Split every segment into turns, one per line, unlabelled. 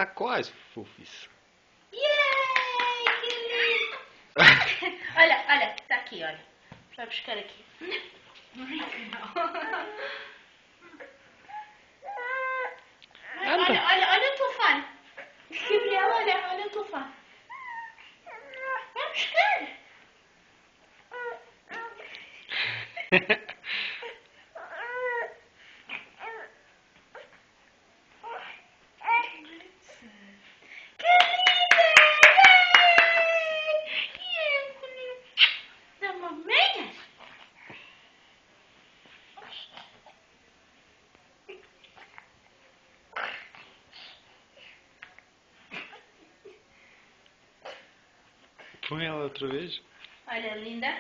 quase, fofis.
Yay! Que lindo! Olha, tá aqui, olha. Vai buscar aqui. Não brinca, não. Olha o telefone. Gabriel, olha o telefone. Vai buscar. Que linda! Da mamãe?
Põe ela outra vez.
Olha, linda.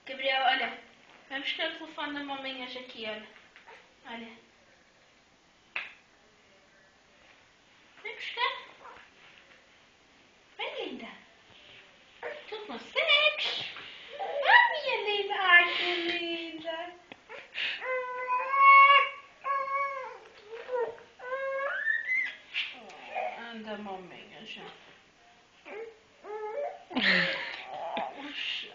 Gabriel, olha. Vai buscar o telefone da mamãe hoje aqui, olha. Olha. Vai buscar. Vai, linda. Tu consegues. Ah, minha linda. Ai, que linda. Anda, maminha, já. Puxa.